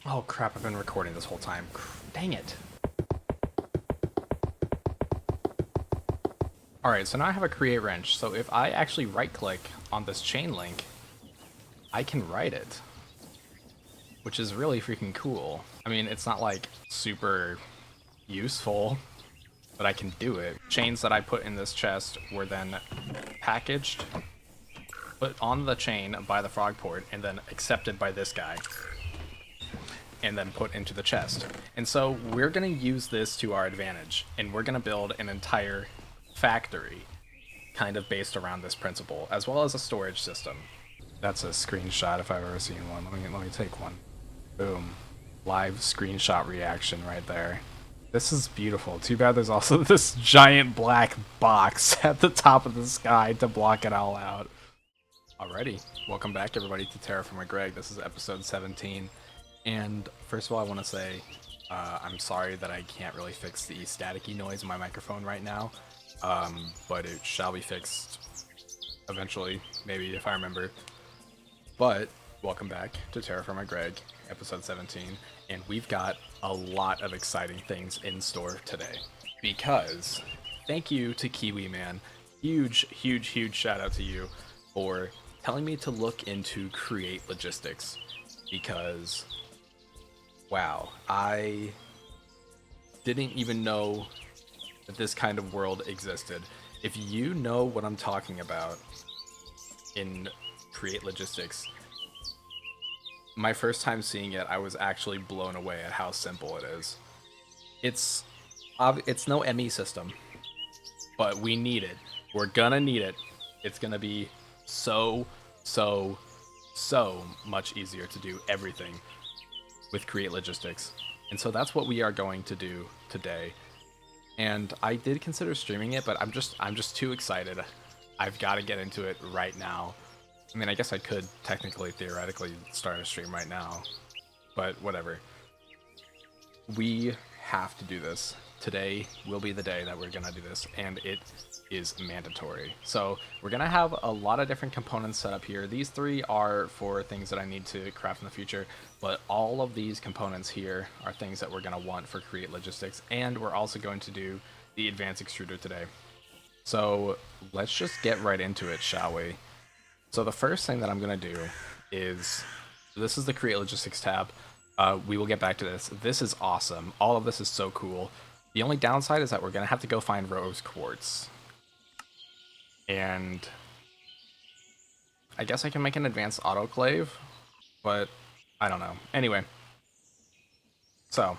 Oh crap, I've been recording this whole time. Dang it. Alright, so now I have a create wrench. So if I actually right click on this chain link, I can write it. Which is really freaking cool. I mean, it's not like super useful, but I can do it. Chains that I put in this chest were then packaged, put on the chain by the frog port, and then accepted by this guy, and then put into the chest. And so we're going to use this to our advantage, and we're going to build an entire factory kind of based around this principle, as well as a storage system. That's a screenshot if I've ever seen one. Let me take one. Boom. Live screenshot reaction right there. This is beautiful. Too bad there's also this giant black box at the top of the sky to block it all out. Alrighty, welcome back everybody to TerraFirmaGreg. This is episode 17. And first of all, I want to say I'm sorry that I can't really fix the staticky noise in my microphone right now. But it shall be fixed eventually, maybe if I remember. But welcome back to TerraFirmaGreg, episode 17, and we've got a lot of exciting things in store today. Because thank you to Kiwi Man, huge shout out to you for telling me to look into Create Logistics. Because wow, I didn't even know that this kind of world existed. If you know what I'm talking about in Create Logistics, my first time seeing it, I was actually blown away at how simple it is. It's no ME system, but we need it. We're gonna need it. It's gonna be so much easier to do everything with Create Logistics. And so that's what we are going to do today. And I did consider streaming it, but I'm just too excited. I've got to get into it right now. I mean, I guess I could technically, theoretically, start a stream right now, but whatever. We have to do this. Today will be the day that we're gonna do this, and it is mandatory. So we're gonna have a lot of different components set up here. These three are for things that I need to craft in the future, but all of these components here are things that we're gonna want for Create Logistics, and we're also going to do the advanced extruder today. So let's just get right into it, shall we? So the first thing that I'm going to do is, this is the Create Logistics tab. We will get back to this. This is awesome. All of this is so cool. The only downside is that we're going to have to go find rose quartz. And I guess I can make an advanced autoclave, but I don't know. Anyway, so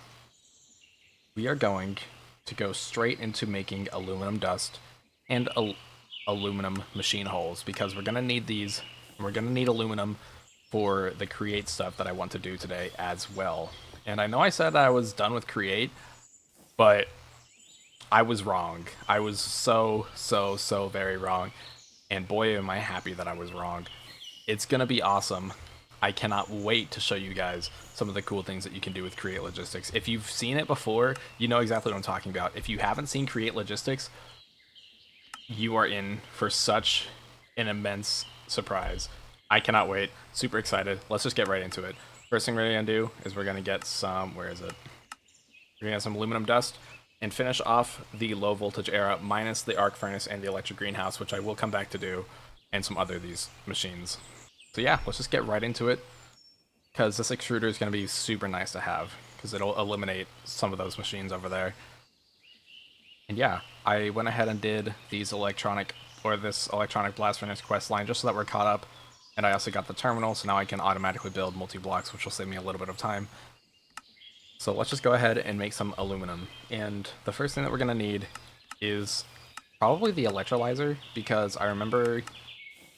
we are going to go straight into making aluminum dust and aluminum machine holes, because we're going to need these. We're going to need aluminum for the create stuff that I want to do today as well. And I know I said I was done with create, but I was wrong. I was so very wrong. And boy, am I happy that I was wrong. It's going to be awesome. I cannot wait to show you guys some of the cool things that you can do with Create Logistics. If you've seen it before, you know exactly what I'm talking about. If you haven't seen Create Logistics, you are in for such an immense surprise. I cannot wait. Super excited. Let's just get right into it. First thing we're going to do is we're going to get some, where is it? We're going to get some aluminum dust and finish off the low voltage era minus the arc furnace and the electric greenhouse, which I will come back to do, and some other of these machines. So yeah, let's just get right into it, because this extruder is going to be super nice to have, because it'll eliminate some of those machines over there. And yeah, I went ahead and did this electronic blast furnace quest line just so that we're caught up. And I also got the terminal, so now I can automatically build multi-blocks, which will save me a little bit of time. So let's just go ahead and make some aluminum. And the first thing that we're going to need is probably the electrolyzer, because I remember,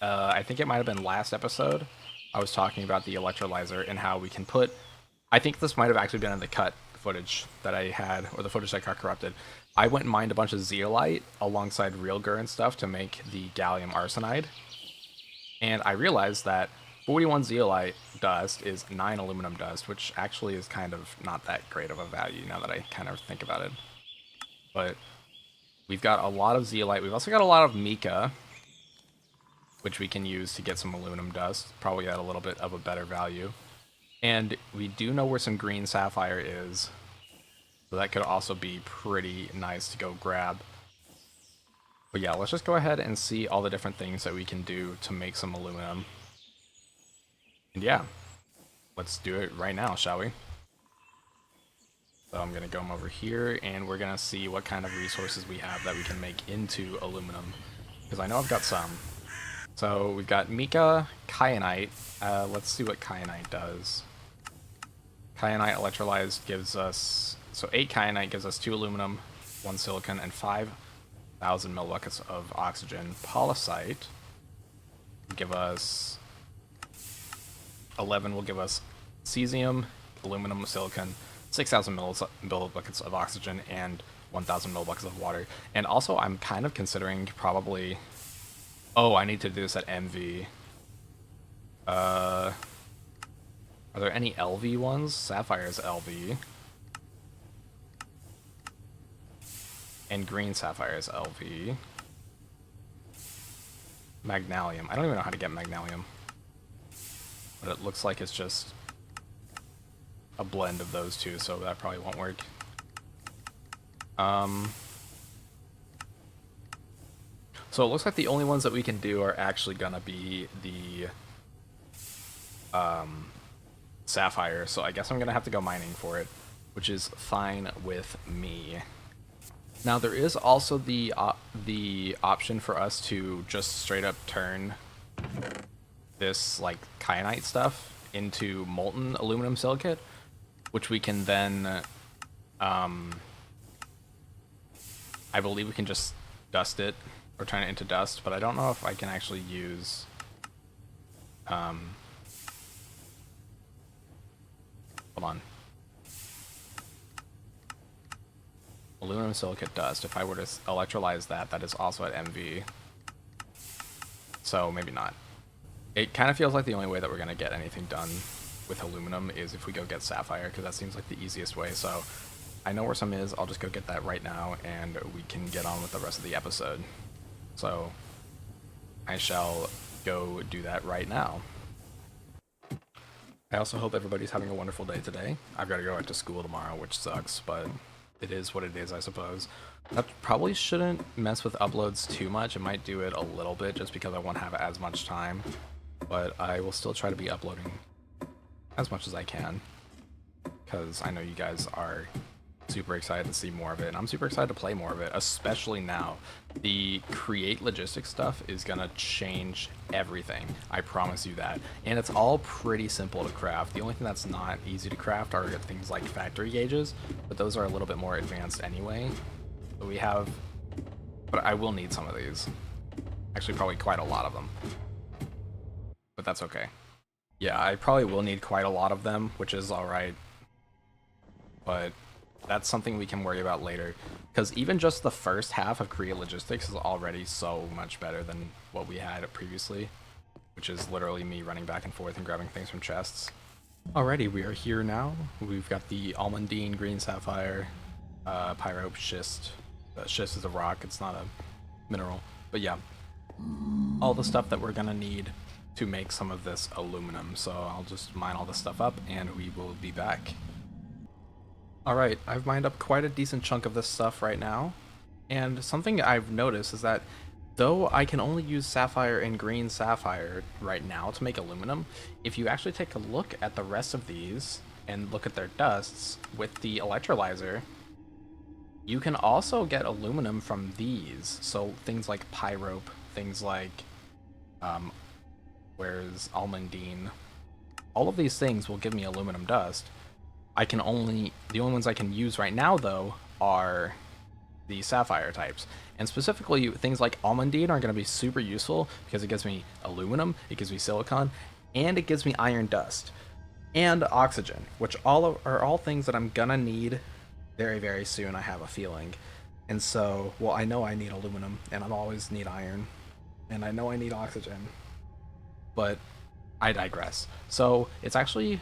I think it might have been last episode, I was talking about the electrolyzer and how we can put, I think this might have actually been in the cut footage that I had, or the footage that got corrupted. I went and mined a bunch of zeolite alongside real gur and stuff to make the gallium arsenide. And I realized that 41 zeolite dust is 9 aluminum dust, which actually is kind of not that great of a value now that I kind of think about it. But we've got a lot of zeolite. We've also got a lot of mica, which we can use to get some aluminum dust, probably at a little bit of a better value. And we do know where some green sapphire is, so that could also be pretty nice to go grab. But yeah, let's just go ahead and see all the different things that we can do to make some aluminum. And yeah, let's do it right now, shall we? So I'm gonna go over here and we're gonna see what kind of resources we have that we can make into aluminum. Because I know I've got some. So we've got mica, kyanite. Let's see what kyanite does. Kyanite electrolyzed gives us, so 8 kyanite gives us 2 aluminum, 1 silicon, and 5,000 millibuckets of oxygen. Polysite will give us 11, will give us cesium, aluminum, silicon, 6,000 millibuckets of oxygen, and 1,000 millibuckets of water. And also, I'm kind of considering probably. Oh, I need to do this at MV. Are there any LV ones? Sapphire is LV. And green sapphire is LV. Magnalium. I don't even know how to get magnalium. But it looks like it's just a blend of those two, so that probably won't work. So it looks like the only ones that we can do are actually gonna be the sapphire, so I guess I'm gonna have to go mining for it, which is fine with me. Now there is also the option for us to just straight up turn this like kyanite stuff into molten aluminum silicate, which we can then I believe we can just dust it or turn it into dust, but I don't know if I can actually use hold on. Aluminum silicate dust. If I were to electrolyze that, that is also at MV. So maybe not. It kind of feels like the only way that we're going to get anything done with aluminum is if we go get sapphire, because that seems like the easiest way. So I know where some is. I'll just go get that right now, and we can get on with the rest of the episode. So I shall go do that right now. I also hope everybody's having a wonderful day today. I've got to go back to school tomorrow, which sucks, but it is what it is, I suppose. That probably shouldn't mess with uploads too much. It might do it a little bit just because I won't have as much time, but I will still try to be uploading as much as I can, because I know you guys are super excited to see more of it, and I'm super excited to play more of it, especially now. The create logistics stuff is gonna change everything, I promise you that, and it's all pretty simple to craft. The only thing that's not easy to craft are things like factory gauges, but those are a little bit more advanced anyway. So we have, but I will need some of these, actually probably quite a lot of them, but that's okay. Yeah, I probably will need quite a lot of them, which is alright, but that's something we can worry about later, because even just the first half of Create Logistics is already so much better than what we had previously, which is literally me running back and forth and grabbing things from chests. Alrighty, we are here now. We've got the almandine, green sapphire, pyrope, schist. Schist is a rock, it's not a mineral, but yeah, all the stuff that we're gonna need to make some of this aluminum. So I'll just mine all this stuff up and we will be back. Alright, I've mined up quite a decent chunk of this stuff right now, and something I've noticed is that though I can only use sapphire and green sapphire right now to make aluminum, if you actually take a look at the rest of these and look at their dusts with the electrolyzer, you can also get aluminum from these. So things like pyrope, things like where's almandine, all of these things will give me aluminum dust. The only ones I can use right now though are the sapphire types, and specifically things like almandine are going to be super useful because it gives me aluminum, it gives me silicon, and it gives me iron dust and oxygen, which are all things that I'm gonna need very, very soon, I have a feeling. And so, well, I know I need aluminum, and I always need iron, and I know I need oxygen, but I digress. So it's actually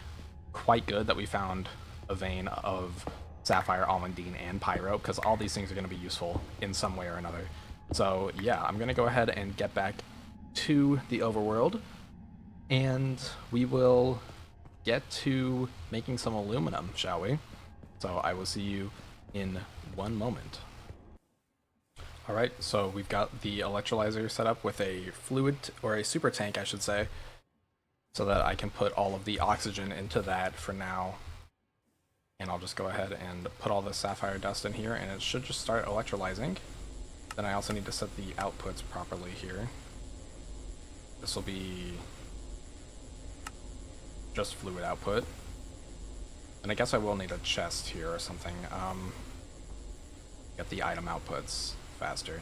quite good that we found a vein of sapphire, almandine, and pyrope, because all these things are going to be useful in some way or another. So yeah, I'm going to go ahead and get back to the overworld, and we will get to making some aluminum, shall we? So I will see you in one moment. Alright, so we've got the electrolyzer set up with a fluid, or a super tank I should say, so that I can put all of the oxygen into that for now. And I'll just go ahead and put all the sapphire dust in here, and it should just start electrolyzing. Then I also need to set the outputs properly here. This will be just fluid output. And I guess I will need a chest here or something. Get the item outputs faster.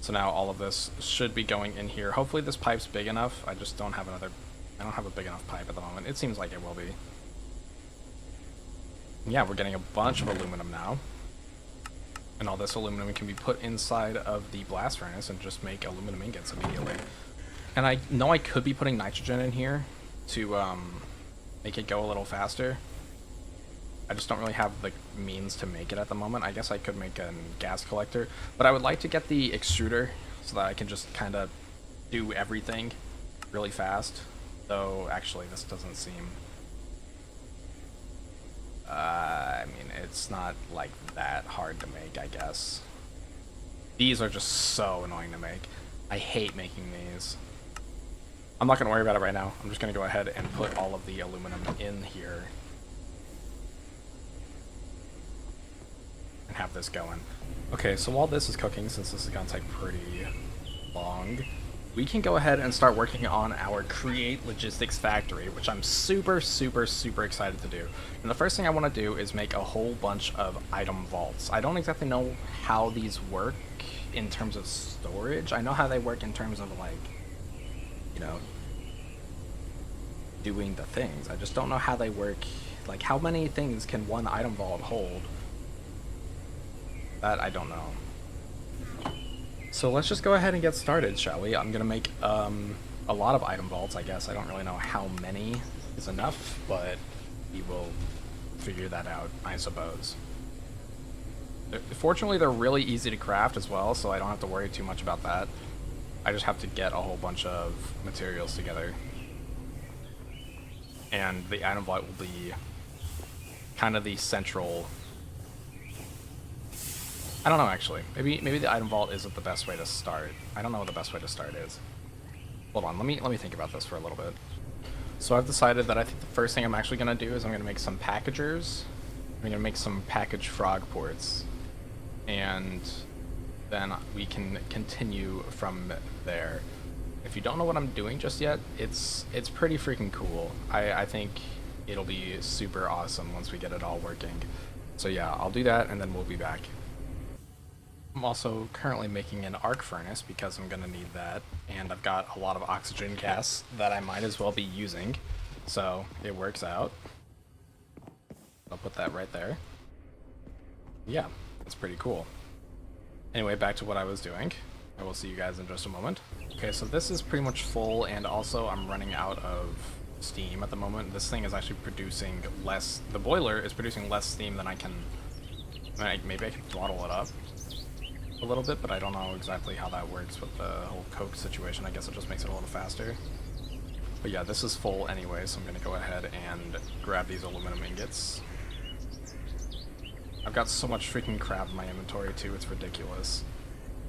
So now all of this should be going in here. Hopefully this pipe's big enough. I just don't have I don't have a big enough pipe at the moment. It seems like it will be. Yeah, we're getting a bunch of aluminum now. And all this aluminum can be put inside of the blast furnace and just make aluminum ingots immediately. And I know I could be putting nitrogen in here to make it go a little faster. I just don't really have the means to make it at the moment. I guess I could make a gas collector, but I would like to get the extruder so that I can just kind of do everything really fast. Though, actually, this doesn't seem... I mean, it's not like that hard to make, I guess. These are just so annoying to make. I hate making these. I'm not going to worry about it right now. I'm just going to go ahead and put all of the aluminum in here. And have this going. Okay, so while this is cooking, since this is going to take pretty long, we can go ahead and start working on our Create Logistics Factory, which I'm super excited to do. And the first thing I want to do is make a whole bunch of item vaults. I don't exactly know how these work in terms of storage. I know how they work in terms of, like, you know, doing the things. I just don't know how they work. Like, how many things can one item vault hold? That I don't know. So let's just go ahead and get started, shall we? I'm gonna make a lot of item vaults, I guess. I don't really know how many is enough, but we will figure that out, I suppose. Fortunately, they're really easy to craft as well, so I don't have to worry too much about that. I just have to get a whole bunch of materials together. And the item vault will be kind of the central... I don't know, actually. Maybe the item vault isn't the best way to start. I don't know what the best way to start is. Hold on, let me think about this for a little bit. So I've decided that I think the first thing I'm actually going to do is I'm going to make some packagers. I'm going to make some package frog ports. And then we can continue from there. If you don't know what I'm doing just yet, it's pretty freaking cool. I think it'll be super awesome once we get it all working. So yeah, I'll do that and then we'll be back. I'm also currently making an arc furnace because I'm going to need that, and I've got a lot of oxygen gas that I might as well be using, so it works out. I'll put that right there. Yeah, that's pretty cool. Anyway, back to what I was doing. I will see you guys in just a moment. Okay, so this is pretty much full, and also I'm running out of steam at the moment. This thing is actually producing less, the boiler is producing less steam than I can, maybe I can throttle it up a little bit, but I don't know exactly how that works with the whole coke situation. I guess it just makes it a little faster. But yeah, this is full anyway, so I'm going to go ahead and grab these aluminum ingots. I've got so much freaking crap in my inventory too, it's ridiculous.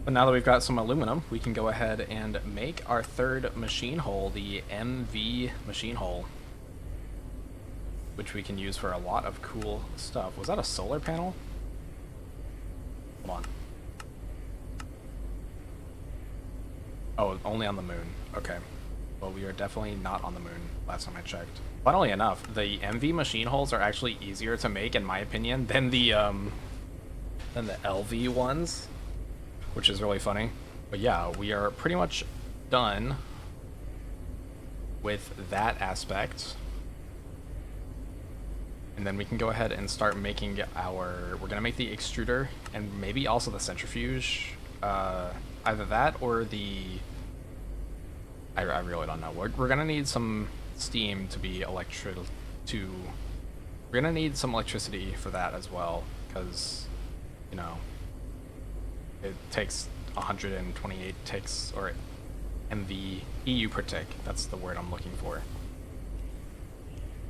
But now that we've got some aluminum, we can go ahead and make our third machine hull, the MV machine hull, which we can use for a lot of cool stuff. Was that a solar panel? Hold on. Oh, only on the moon. Okay. Well, we are definitely not on the moon, last time I checked. Funnily enough, the MV machine hulls are actually easier to make, in my opinion, than the LV ones, which is really funny. But yeah, we are pretty much done with that aspect. And then we can go ahead and start making we're gonna make the extruder and maybe also the centrifuge. Either that or I really don't know. We're gonna need some steam to be we're gonna need some electricity for that as well, because, you know, it takes 128 ticks, or MV EU per tick. That's the word I'm looking for.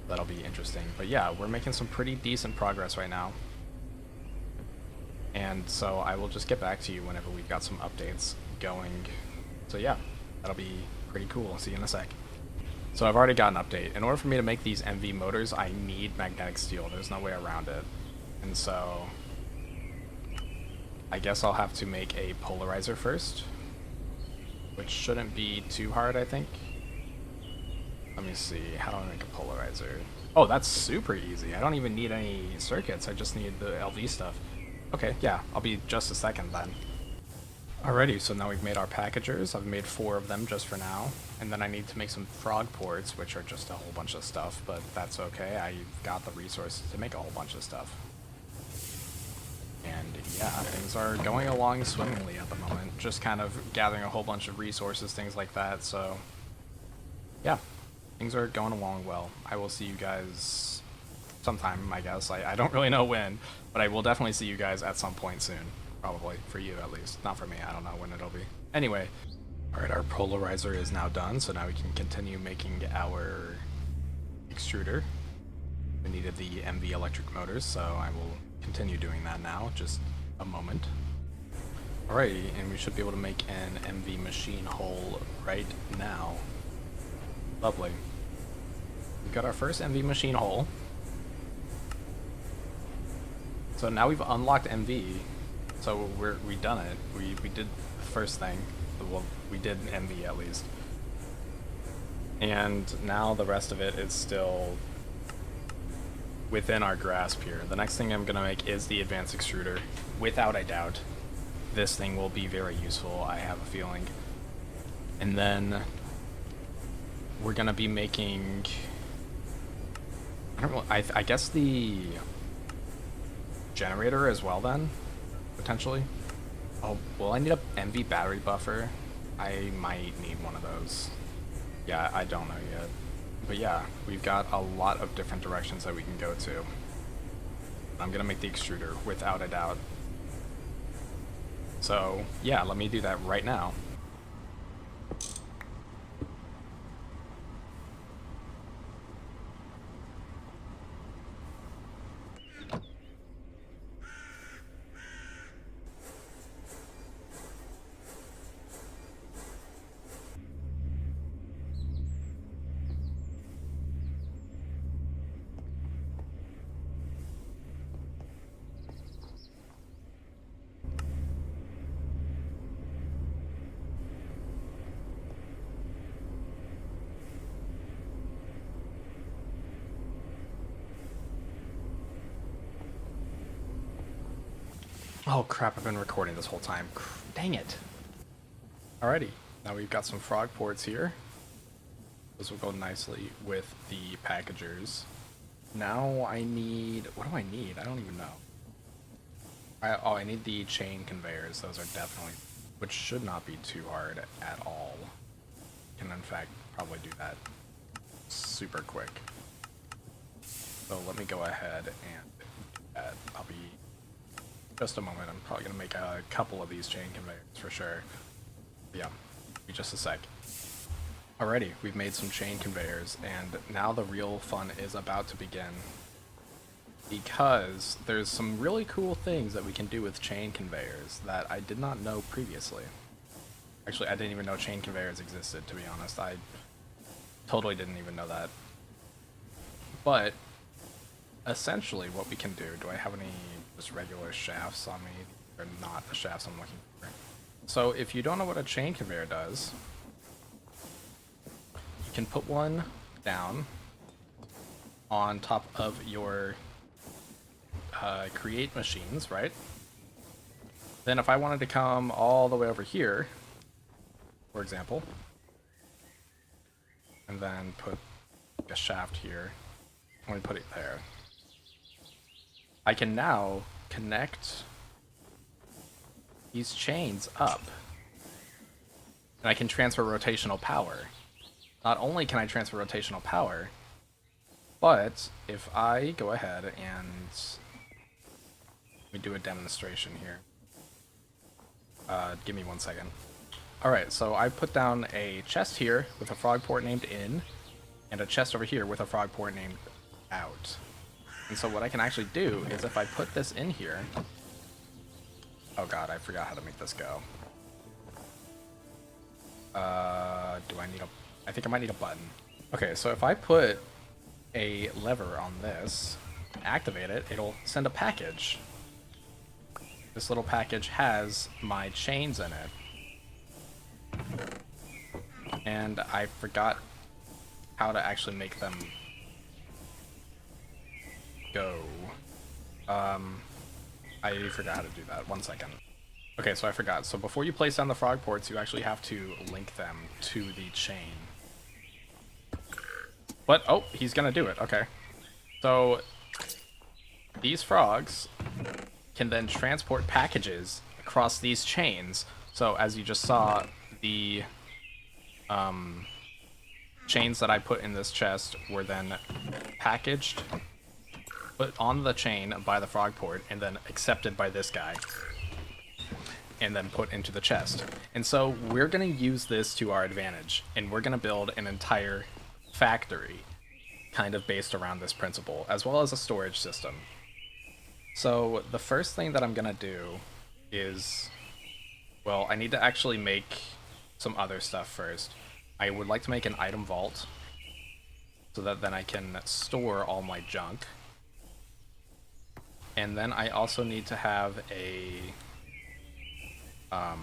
That'll be interesting. But yeah, we're making some pretty decent progress right now. And so I will just get back to you whenever we've got some updates going. So yeah, that'll be pretty cool. I'll see you in a sec. So I've already got an update. In order for me to make these MV motors, I need magnetic steel. There's no way around it. And so I guess I'll have to make a polarizer first, which shouldn't be too hard, I think. Let me see, how do I make a polarizer? Oh, that's super easy. I don't even need any circuits, I just need the LV stuff. Okay, yeah, I'll be just a second then. Alrighty, so now we've made our packagers. I've made 4 of them just for now. And then I need to make some frog ports, which are just a whole bunch of stuff, but that's okay. I got the resources to make a whole bunch of stuff. And yeah, things are going along swimmingly at the moment. Just kind of gathering a whole bunch of resources, things like that, so yeah. Things are going along well. I will see you guys sometime, I guess. I don't really know when, but I will definitely see you guys at some point soon. Probably. For you, at least. Not for me. I don't know when it'll be. Anyway. Alright, our polarizer is now done, so now we can continue making our extruder. We needed the MV electric motors, so I will continue doing that now. Just a moment. Alrighty, and we should be able to make an MV machine hull right now. Lovely. We've got our first MV machine hull. So now we've unlocked MV. So we've done it. We did the first thing. Well, we did MV at least. And now the rest of it is still within our grasp here. The next thing I'm gonna make is the advanced extruder. Without a doubt, this thing will be very useful, I have a feeling. And then we're gonna be making, I don't know, I guess the generator as well then, potentially. Oh, well, I need a MV battery buffer. I might need one of those. Yeah, I don't know yet. But yeah, we've got a lot of different directions that we can go to. I'm gonna make the extruder, without a doubt. So yeah, let me do that right now. Oh crap, I've been recording this whole time. Dang it. Alrighty, now we've got some frog ports here. Those will go nicely with the packagers. Now I need, what do I need? I don't even know. I need the chain conveyors. Those are definitely, which should not be too hard at all. Can in fact probably do that super quick. So let me go ahead and do that. I'll be, just a moment, I'm probably gonna make a couple of these chain conveyors for sure. Yeah, be just a sec. Alrighty, we've made some chain conveyors, and now the real fun is about to begin. Because there's some really cool things that we can do with chain conveyors that I did not know previously. Actually, I didn't even know chain conveyors existed, to be honest. I totally didn't even know that. But essentially what we can do I have any just regular shafts on me? Or not the shafts I'm looking for. So if you don't know what a chain conveyor does, you can put one down on top of your create machines, right? Then if I wanted to come all the way over here, for example, and then put a shaft here, let me put it there. I can now connect these chains up, and I can transfer rotational power. Not only can I transfer rotational power, but if I go ahead and let me do a demonstration here. Give me 1 second. Alright, so I put down a chest here with a frog port named in, and a chest over here with a frog port named out. And so what I can actually do is if I put this in here... Oh god, I forgot how to make this go. Do I need a... I think I might need a button. Okay, so if I put a lever on this, activate it, it'll send a package. This little package has my chains in it. And I forgot how to actually make them go. I forgot how to do that. 1 second. Okay, so I forgot. So before you place down the frog ports, you actually have to link them to the chain. But, oh, he's gonna do it. Okay. So these frogs can then transport packages across these chains. So as you just saw, the chains that I put in this chest were then packaged, put on the chain by the frog port, and then accepted by this guy, and then put into the chest. And so we're going to use this to our advantage, and we're going to build an entire factory kind of based around this principle, as well as a storage system. So the first thing that I'm going to do is, well, I need to actually make some other stuff first. I would like to make an item vault so that then I can store all my junk. And then I also need to have a... I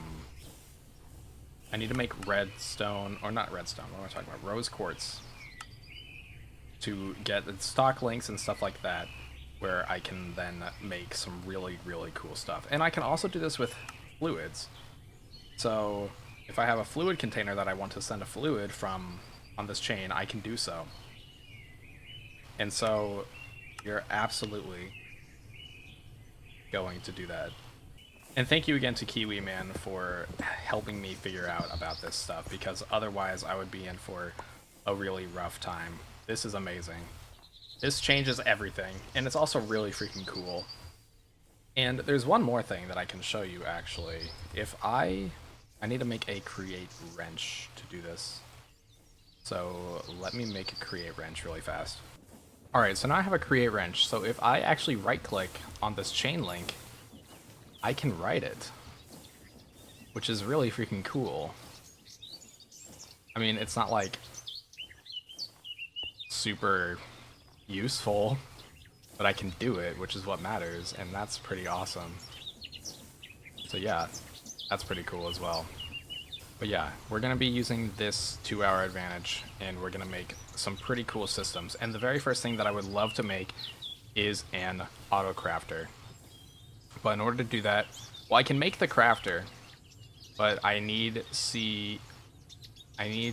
need to make redstone, or not redstone, what am I talking about? Rose quartz. To get stock links and stuff like that, where I can then make some really, really cool stuff. And I can also do this with fluids. So if I have a fluid container that I want to send a fluid from on this chain, I can do so. And so you're absolutely going to do that. And thank you again to Kiwi Man for helping me figure out about this stuff, because otherwise I would be in for a really rough time. This is amazing. This changes everything, and it's also really freaking cool. And there's one more thing that I can show you, actually. If I need to make a create wrench to do this. So let me make a create wrench really fast. Alright, so now I have a create wrench. So if I actually right click on this chain link, I can write it, which is really freaking cool. I mean, it's not like super useful, but I can do it, which is what matters, and that's pretty awesome. So yeah, that's pretty cool as well. But yeah, we're going to be using this to our advantage, and we're going to make some pretty cool systems. And the very first thing that I would love to make is an auto crafter. But in order to do that, well, I can make the crafter, but I need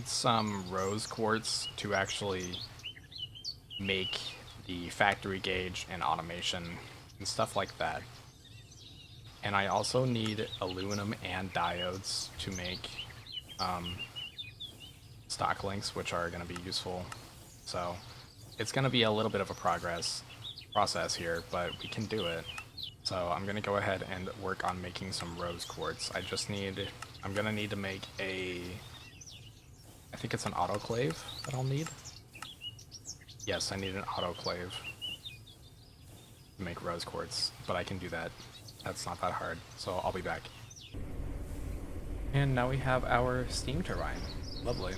some rose quartz to actually make the factory gauge and automation and stuff like that. And I also need aluminum and diodes to make stock links, which are going to be useful. So it's going to be a little bit of a process here, but we can do it. So I'm going to go ahead and work on making some rose quartz. I'm going to need to make I think it's an autoclave that I'll need. Yes, I need an autoclave to make rose quartz, but I can do that. That's not that hard, so I'll be back. And now we have our steam turbine. Lovely.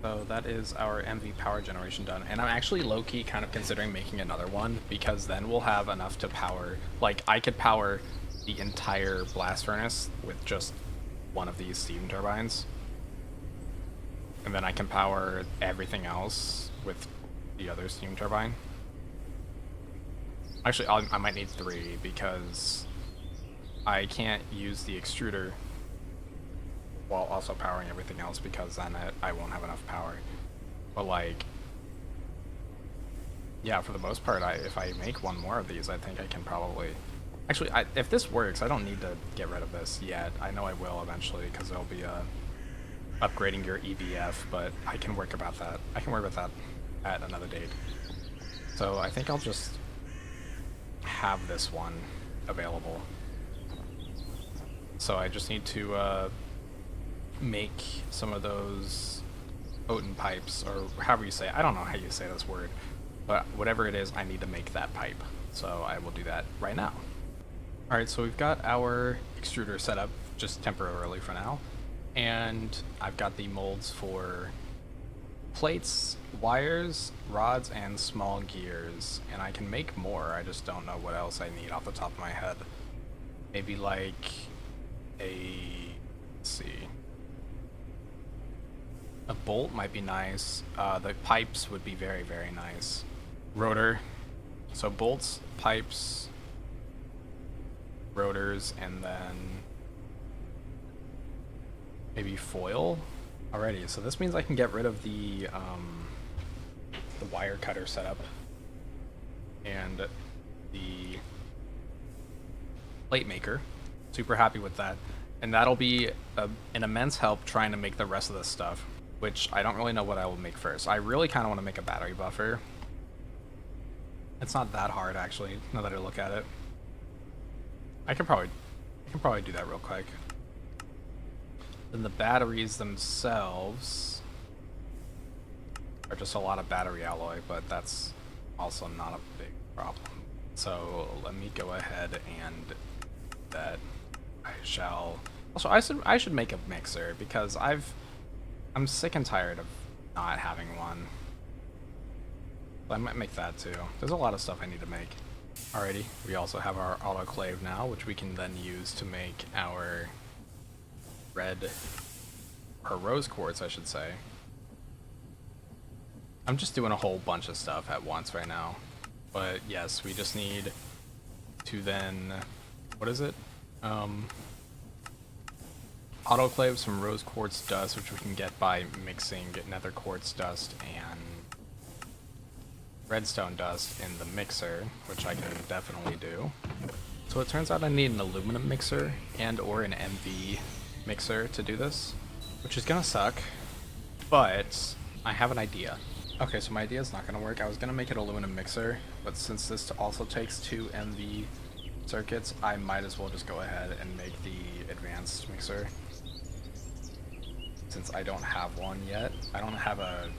So that is our MV power generation done, and I'm actually low-key kind of considering making another one, because then we'll have enough to power, like, I could power the entire blast furnace with just one of these steam turbines, and then I can power everything else with the other steam turbine. Actually, I might need 3, because I can't use the extruder while also powering everything else, because then I won't have enough power. But like, yeah, for the most part, if I make one more of these, I think I can probably... Actually, if this works, I don't need to get rid of this yet. I know I will eventually, because there'll be upgrading your EBF, but I can work about that. I can work with that at another date. So I think I'll just have this one available. So I just need to make some of those potent pipes, or however you say it. I don't know how you say this word, But whatever it is, I need to make that pipe. So I will do that right now. Alright, so we've got our extruder set up just temporarily for now. And I've got the molds for plates, wires, rods, and small gears. And I can make more, I just don't know what else I need off the top of my head. Maybe like let's see. A bolt might be nice. The pipes would be very, very nice. Rotor. So bolts, pipes, rotors, and then maybe foil. Alrighty, so this means I can get rid of the wire cutter setup and the plate maker. Super happy with that. And that'll be an immense help trying to make the rest of this stuff, which I don't really know what I will make first. I really kind of want to make a battery buffer. It's not that hard, actually, now that I look at it. I can probably do that real quick. Then the batteries themselves are just a lot of battery alloy, but that's also not a big problem. So let me go ahead and that I shall. Also, I should make a mixer because I'm sick and tired of not having one. I might make that too. There's a lot of stuff I need to make. Alrighty, we also have our autoclave now, which we can then use to make our rose quartz, I should say. I'm just doing a whole bunch of stuff at once right now. But yes, we just need to then, what is it? Autoclave some rose quartz dust, which we can get by mixing nether quartz dust and redstone dust in the mixer, which I can definitely do. So it turns out I need an aluminum mixer and or an MV mixer to do this, which is gonna suck, but I have an idea. Okay, so my idea is not gonna work. I was gonna make it aluminum mixer, but since this also takes 2 MV circuits, I might as well just go ahead and make the advanced mixer. Since I don't have one yet. I don't have a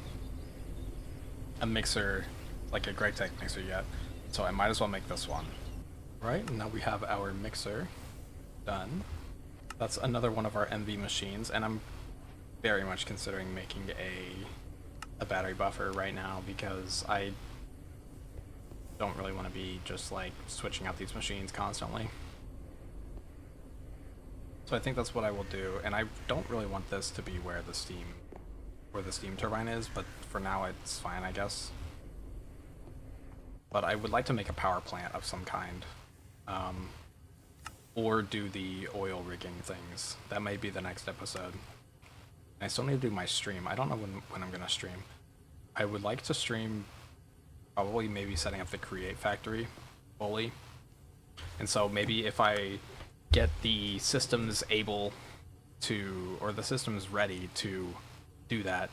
mixer, like a GregTech mixer yet, so I might as well make this one. Right, now we have our mixer done. That's another one of our MV machines, and I'm very much considering making a battery buffer right now because I don't really want to be just like switching out these machines constantly. So I think that's what I will do, and I don't really want this to be where the steam turbine is, but for now it's fine, I guess. But I would like to make a power plant of some kind, or do the oil rigging things. That may be the next episode. I still need to do my stream. I don't know when I'm gonna stream. I would like to stream probably maybe setting up the create factory fully, and so maybe if I get the systems able to, or the systems ready to do that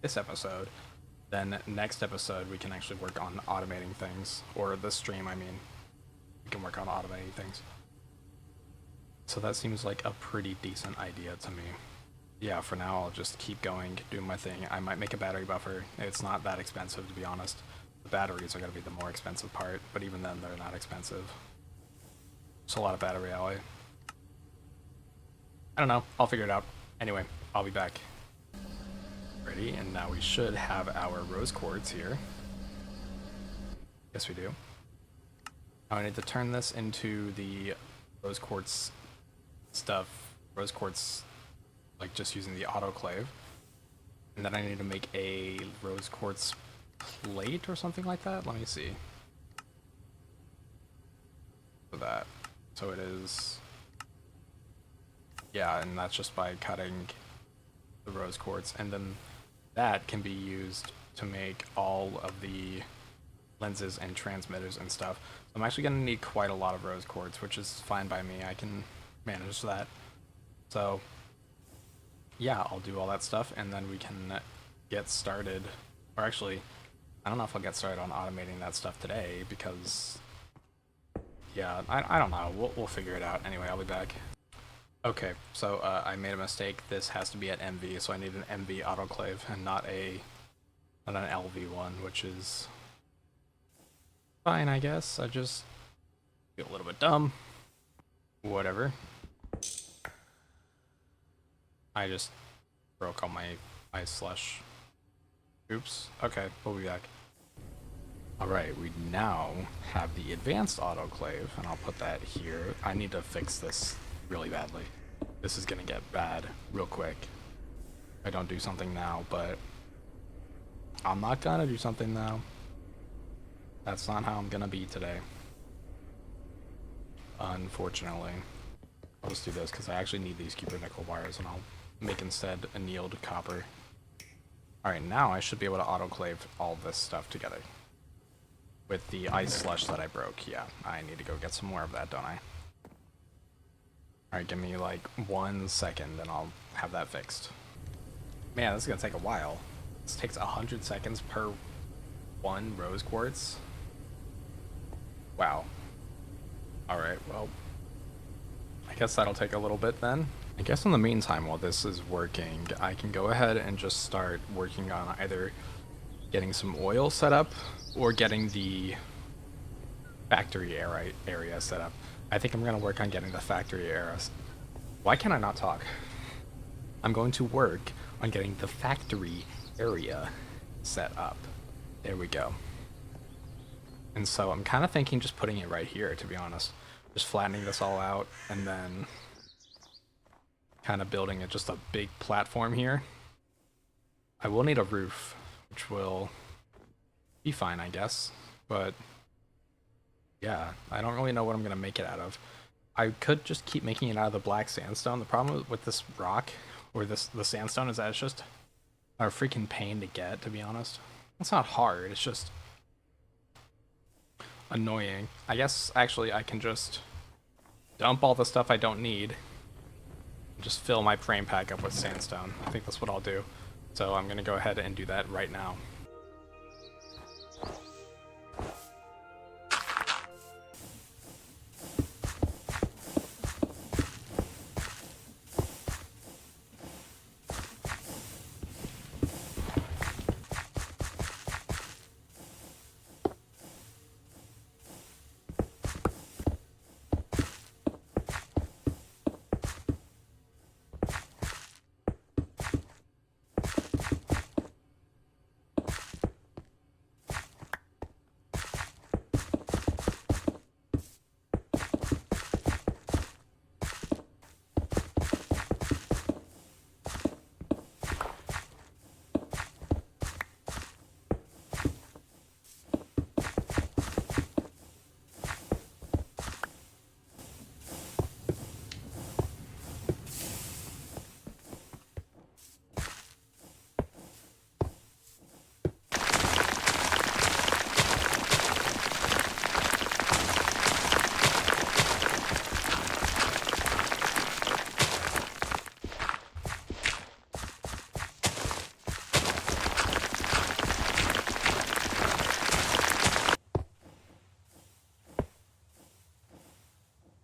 this episode, then next episode we can actually work on automating things, or this stream, I mean, we can work on automating things. So that seems like a pretty decent idea to me. Yeah, for now I'll just keep going, doing my thing. I might make a battery buffer. It's not that expensive, to be honest. The batteries are going to be the more expensive part, but even then they're not expensive. It's a lot of battery alloy. I don't know, I'll figure it out. Anyway, I'll be back. Ready, and now we should have our rose quartz here. Yes, we do. Now I need to turn this into the rose quartz stuff. Rose quartz, like just using the autoclave. And then I need to make a rose quartz plate or something like that. Let me see. For that. So it is, yeah, and that's just by cutting the rose quartz, and then that can be used to make all of the lenses and transmitters and stuff. I'm actually going to need quite a lot of rose quartz, which is fine by me. I can manage that. So yeah, I'll do all that stuff, and then we can get started. Or actually, I don't know if I'll get started on automating that stuff today, because yeah, I don't know. We'll figure it out. Anyway, I'll be back. Okay, so I made a mistake. This has to be at MV, so I need an MV autoclave and not an LV one, which is Fine, I guess. I just feel a little bit dumb. Whatever. I just broke all my ice slush. Oops. Okay, we'll be back. Alright, we now have the advanced autoclave, and I'll put that here. I need to fix this really badly. This is gonna get bad real quick. I don't do something now, but I'm not gonna do something now. That's not how I'm gonna be today. Unfortunately. I'll just do this because I actually need these cupric nickel wires, and I'll make instead annealed copper. Alright, now I should be able to autoclave all this stuff together. With the ice slush that I broke. Yeah, I need to go get some more of that, don't I? Alright, give me like 1 second and I'll have that fixed. Man, this is gonna take a while. This takes 100 seconds per 1 rose quartz. Wow. Alright, well, I guess that'll take a little bit then. I guess in the meantime, while this is working, I can go ahead and just start working on either getting some oil set up or getting the factory area set up. I think I'm going to work on getting the factory area. Why can I not talk? I'm going to work on getting the factory area set up. There we go. And so I'm kind of thinking just putting it right here, to be honest. Just flattening this all out and then kind of building it just a big platform here. I will need a roof, which will be fine, I guess. But yeah, I don't really know what I'm going to make it out of. I could just keep making it out of the black sandstone. The problem with this rock, or the sandstone, is that it's just a freaking pain to get, to be honest. It's not hard, it's just annoying. I guess, actually, I can just dump all the stuff I don't need and just fill my frame pack up with sandstone. I think that's what I'll do. So I'm going to go ahead and do that right now.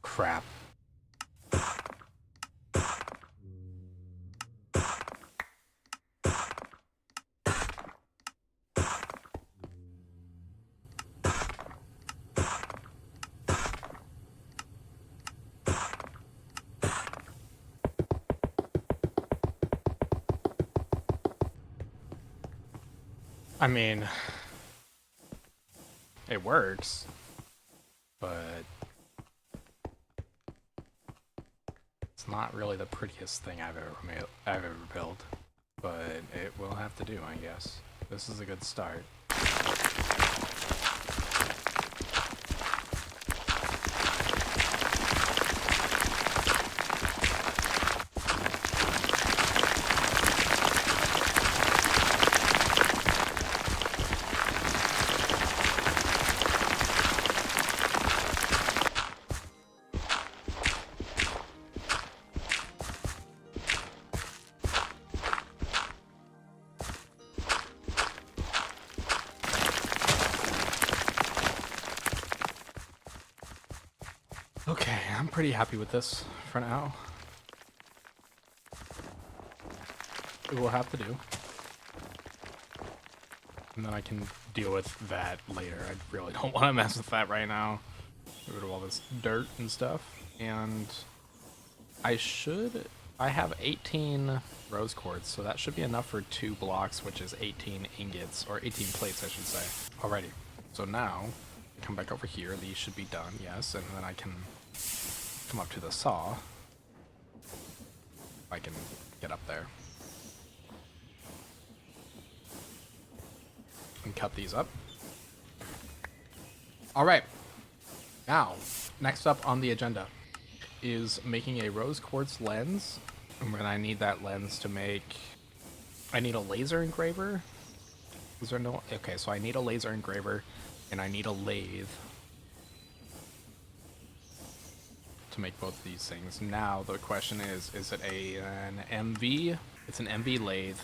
Crap. I mean, it works, but it's not really the prettiest thing I've ever built. But it will have to do, I guess. This is a good start. Okay, I'm pretty happy with this for now. It will have to do. And then I can deal with that later. I really don't want to mess with that right now. Get rid of all this dirt and stuff. And I have 18 rose quartz, so that should be enough for 2 blocks, which is 18 ingots, or 18 plates, I should say. Alrighty. So now, come back over here. These should be done, yes. And then I can come up to the saw. If I can get up there. And cut these up. Alright. Now, next up on the agenda is making a rose quartz lens. And I need that lens to make... I need a laser engraver. Is there no... Okay, so I need a laser engraver, and I need a lathe to make both of these things. Now, the question is it an MV? It's an MV lathe.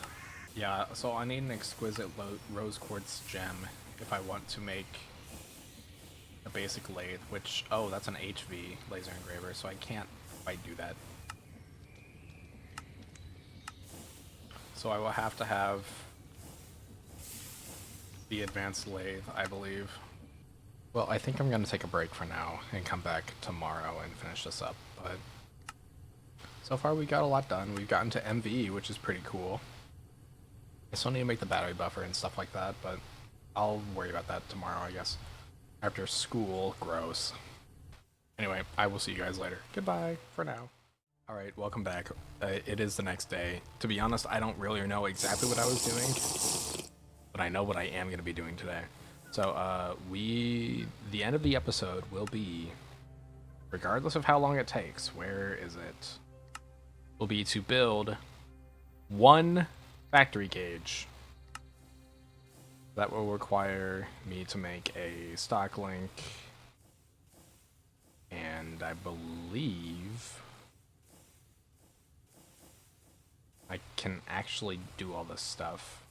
Yeah, so I need an exquisite rose quartz gem if I want to make a basic lathe, which, oh, that's an HV laser engraver, so I can't quite do that. So I will have to have the advanced lathe, I believe. Well, I think I'm going to take a break for now and come back tomorrow and finish this up, but so far we got a lot done. We've gotten to MV, which is pretty cool. I still need to make the battery buffer and stuff like that, but I'll worry about that tomorrow, I guess. After school. Gross. Anyway, I will see you guys later. Goodbye for now. Alright, welcome back. It is the next day. To be honest, I don't really know exactly what I was doing, but I know what I am going to be doing today. So, the end of the episode will be, regardless of how long it takes, where is it? Will be to build 1 factory gauge. That will require me to make a stock link, and I believe I can actually do all this stuff.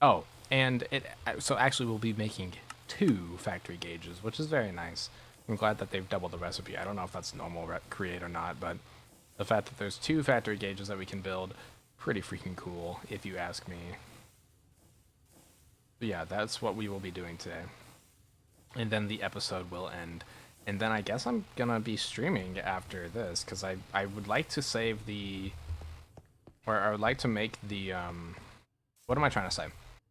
Oh, and so actually we'll be making 2 factory gauges, which is very nice. I'm glad that they've doubled the recipe. I don't know if that's normal create or not, but the fact that there's 2 factory gauges that we can build, pretty freaking cool, if you ask me. But yeah, that's what we will be doing today. And then the episode will end. And then I guess I'm gonna be streaming after this, because I would like to save the... Or I would like to make the... What am I trying to say?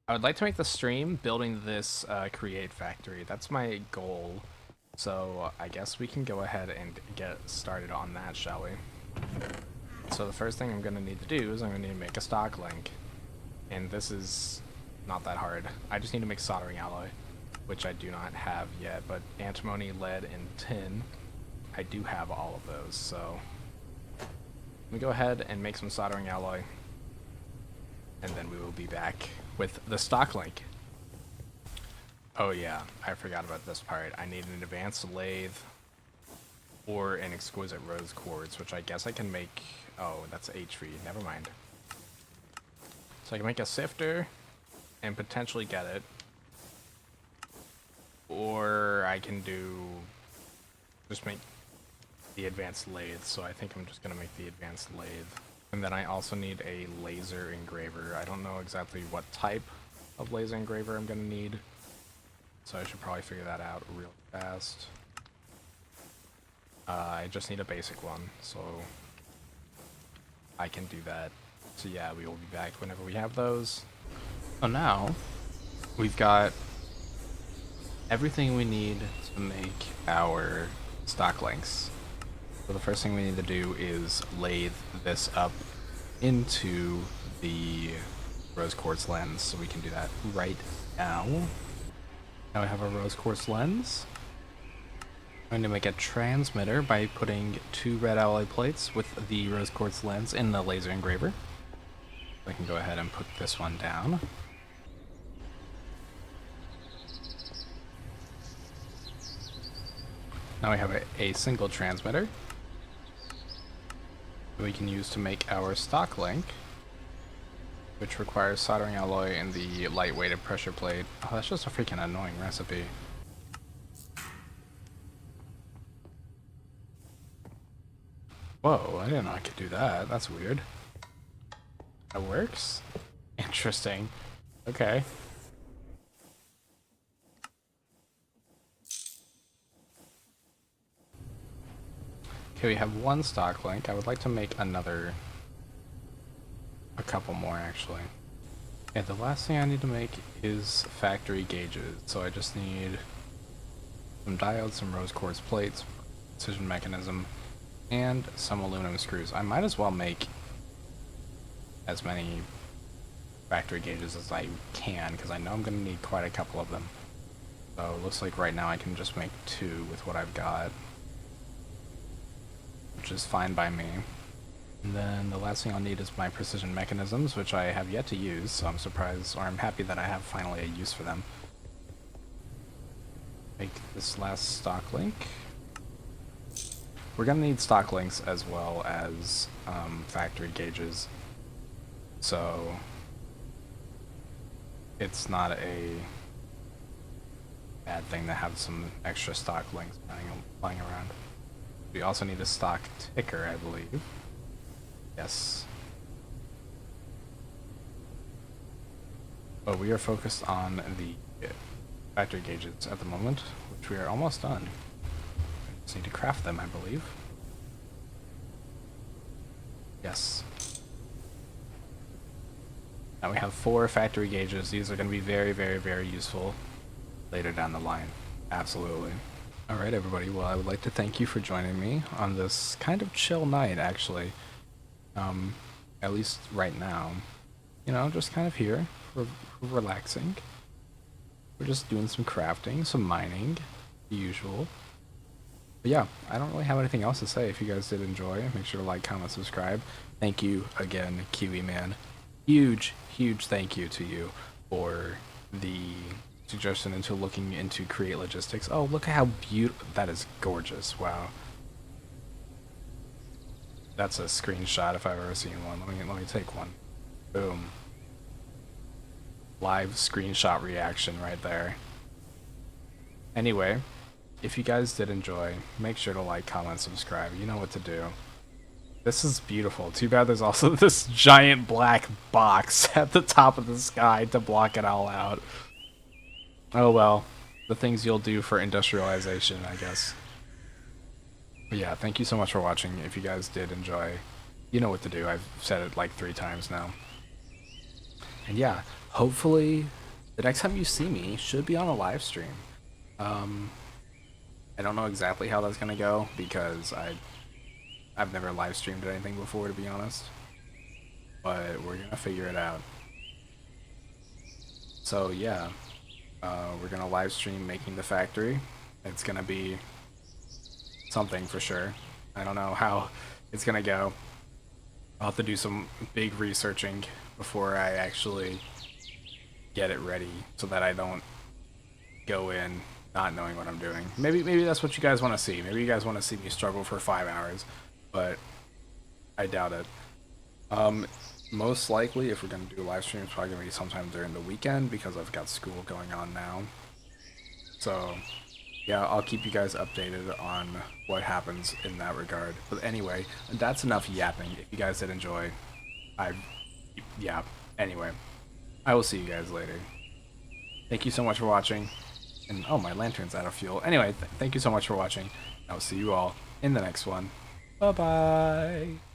I would like to make the stream building this create factory. That's my goal. So I guess we can go ahead and get started on that, shall we? So the first thing I'm going to need to do is I'm going to need to make a stock link. And this is not that hard. I just need to make soldering alloy, which I do not have yet, but antimony, lead, and tin, I do have all of those. So let me go ahead and make some soldering alloy, and then we will be back with the stock link. Oh yeah, I forgot about this part. I need an advanced lathe or an exquisite rose quartz, which I guess I can make... Oh, that's HV. Never mind. So I can make a sifter and potentially get it. Or I can just make the advanced lathe. So I think I'm just going to make the advanced lathe. And then I also need a laser engraver. I don't know exactly what type of laser engraver I'm going to need, so I should probably figure that out real fast. I just need a basic one, so I can do that. So yeah, we will be back whenever we have those. So now, we've got everything we need to make our stock links. So the first thing we need to do is lathe this up into the rose quartz lens, so we can do that right now. Now we have a rose quartz lens. I'm going to make a transmitter by putting 2 red alloy plates with the rose quartz lens in the laser engraver. I can go ahead and put this one down. Now we have a single transmitter that we can use to make our stock link, which requires soldering alloy and the lightweighted pressure plate. Oh, that's just a freaking annoying recipe. Whoa, I didn't know I could do that. That's weird. That works? Interesting. Okay. Okay, we have one stock link. I would like to make a couple more actually. Yeah, the last thing I need to make is factory gauges. So I just need some diodes, some rose quartz plates, precision mechanism, and some aluminum screws. I might as well make as many factory gauges as I can, because I know I'm going to need quite a couple of them. So it looks like right now I can just make 2 with what I've got, which is fine by me. And then the last thing I'll need is my precision mechanisms, which I have yet to use, so I'm surprised, or I'm happy that I have finally a use for them. Make this last stock link. We're gonna need stock links as well as factory gauges, so it's not a bad thing to have some extra stock links flying around. We also need a stock ticker, I believe. Yes. But we are focused on the factory gauges at the moment, which we are almost done. We just need to craft them, I believe. Yes. Now we have 4 factory gauges. These are going to be very, very, very useful later down the line. Absolutely. Alright everybody, well I would like to thank you for joining me on this kind of chill night actually. At least right now. You know, just kind of here. We're relaxing. We're just doing some crafting, some mining, the usual. But yeah, I don't really have anything else to say. If you guys did enjoy, make sure to like, comment, subscribe. Thank you again, Kiwi Man. Huge, huge thank you to you for the suggestion into looking into Create Logistics. Oh, look at how beautiful. That is gorgeous. Wow. That's a screenshot if I've ever seen one. Let me take one. Boom. Live screenshot reaction right there. Anyway, if you guys did enjoy, make sure to like, comment, subscribe. You know what to do. This is beautiful. Too bad there's also this giant black box at the top of the sky to block it all out. Oh well, the things you'll do for industrialization, I guess. But yeah, thank you so much for watching. If you guys did enjoy, you know what to do. I've said it like 3 times now. And yeah, hopefully the next time you see me should be on a live stream. I don't know exactly how that's gonna go because I've never live streamed anything before, to be honest. But we're gonna figure it out. So yeah, we're gonna live stream making the factory. It's gonna be something for sure. I don't know how it's gonna go. I'll have to do some big researching before I actually get it ready so that I don't go in not knowing what I'm doing. Maybe that's what you guys want to see. Maybe you guys want to see me struggle for 5 hours, but I doubt it. Most likely, if we're going to do a live stream, it's probably going to be sometime during the weekend because I've got school going on now. So yeah, I'll keep you guys updated on what happens in that regard. But anyway, that's enough yapping. If you guys did enjoy, yeah, anyway, I will see you guys later. Thank you so much for watching. And oh, my lantern's out of fuel. Anyway, thank you so much for watching. I'll see you all in the next one. Bye-bye.